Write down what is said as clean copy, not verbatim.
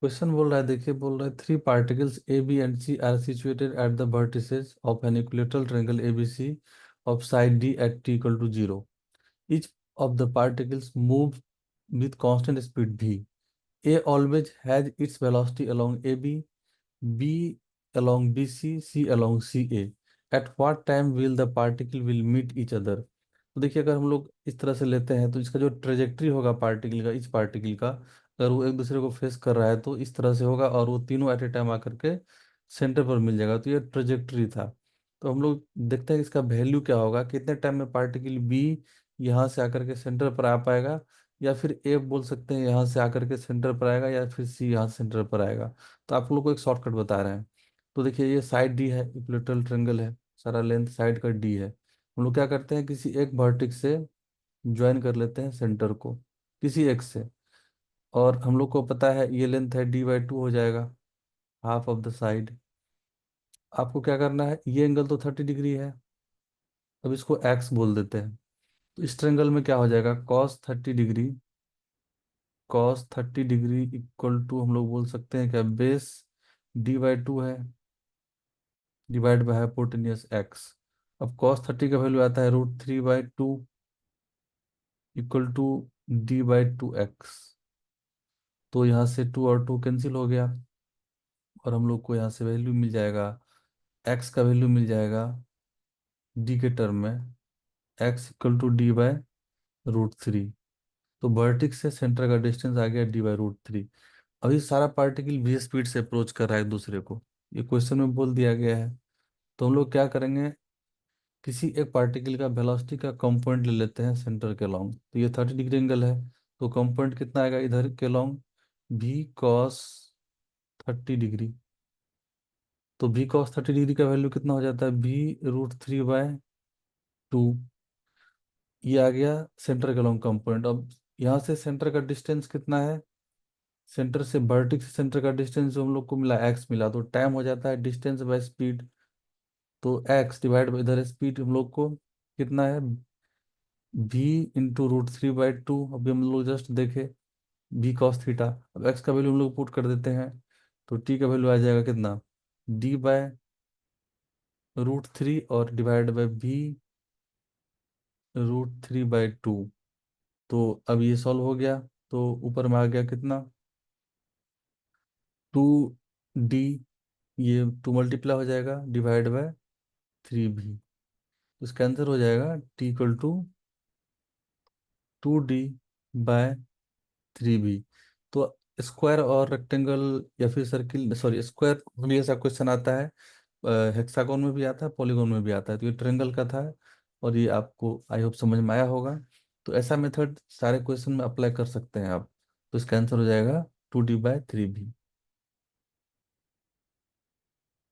Question बोल रहा है, देखिए बोल रहा है three particles A B and C are situated at the vertices of an equilateral triangle A B C of side D at T equal to zero. Each of the particles moves with constant speed v. A always has its velocity along AB, B along BC, C along CA. At what time will the particle will meet each other? तो देखिए, अगर हम लोग इस तरह से लेते हैं तो इसका जो ट्रेजेक्ट्री होगा पार्टिकल का, इस पार्टिकल का, अगर वो एक दूसरे को फेस कर रहा है तो इस तरह से होगा, और वो तीनों एट ए टाइम आकर के सेंटर पर मिल जाएगा. तो ये ट्रेजेक्ट्री था. तो हम लोग देखते हैं कि इसका वैल्यू क्या होगा, कितने टाइम में पार्टिकल बी यहाँ से आकर के सेंटर पर आ पाएगा, या फिर ए बोल सकते हैं यहाँ से आकर के सेंटर पर आएगा, या फिर सी यहाँ सेंटर पर आएगा. तो आप लोग को एक शॉर्टकट बता रहे हैं. तो देखिए, ये साइड डी है, इक्विलेटरल ट्रायंगल है, सारा लेंथ साइड का डी है. हम लोग क्या करते हैं, किसी एक वर्टेक्स से ज्वाइन कर लेते हैं सेंटर को, किसी एक से. और हम लोग को पता है ये लेंथ है d/2 हो जाएगा, हाफ ऑफ द साइड. आपको क्या करना है, ये एंगल तो 30 डिग्री है, अब इसको x बोल देते हैं. तो इस ट्रायंगल में क्या हो जाएगा, cos 30 degree, cos 30 degree equal to हम लोग बोल सकते हैं क्या, बेस d/2 है, डिवाइड बाय हाइपोटेन्यूस x. अब cos 30 का वैल्यू आता है √3/2 इक्वल टू d/2x. तो यहाँ से 2 और 2 कैंसिल हो गया, और हम लोग को यहाँ से वैल्यू मिल जाएगा, x का वैल्यू मिल जाएगा d के टर्म में, x इक्वल टू d/√3. तो वर्टिक्स से सेंटर का डिस्टेंस आ गया d/√3. अभी सारा पार्टिकल v स्पीड से अप्रोच कर रहा है एक दूसरे को, ये क्वेश्चन में बोल दिया गया है. तो हम लोग क्या करेंगे, किसी एक पार्टिकल का वेलोसिटी का कंपोनेंट ले लेते हैं सेंटर के लॉन्ग. तो ये 30 डिग्री एंगल है, तो कंपोनेंट कितना आएगा इधर के लॉन्ग, v cos 30 डिग्री. तो v cos 30 डिग्री का वैल्यू कितना हो जाता है, v√3/2. ये आ गया सेंटर के लॉन्ग कंपोनेंट. अब यहाँ से सेंटर का डिस्टेंस कितना है, सेंटर से वर्टेक्स से सेंटर का डिस्टेंस जो हम लोग को मिला x मिला, तो टाइम हो जाता है डिस्टेंस बाय स्पीड. तो x डिवाइड बाई इधर स्पीड हम लोग को कितना है, v × √3/2. अभी हम लोग जस्ट देखे v cos थीटा. अब x का वैल्यू हम लोग पुट कर देते हैं, तो t का वैल्यू आ जाएगा कितना, d/√3 और डिवाइड बाय v√3/2. तो अब ये सॉल्व हो गया, तो ऊपर में आ गया कितना, 2d, ये 2 मल्टीप्लाई हो जाएगा डिवाइड बाय 3b. तो इसका आंसर हो जाएगा t इक्वल टू 2d/3b. तो स्क्वायर और रेक्टेंगल या फिर सर्किल, सॉरी स्क्वायर भी ऐसा क्वेश्चन आता है, हेक्सागोन में भी आता है, पॉलीगोन में भी आता है. तो ये ट्रायंगल का था, और ये आपको आई होप समझ में आया होगा. तो ऐसा मेथड सारे क्वेश्चन में अप्लाई कर सकते हैं आप. तो इसका आंसर हो जाएगा 2d/3b.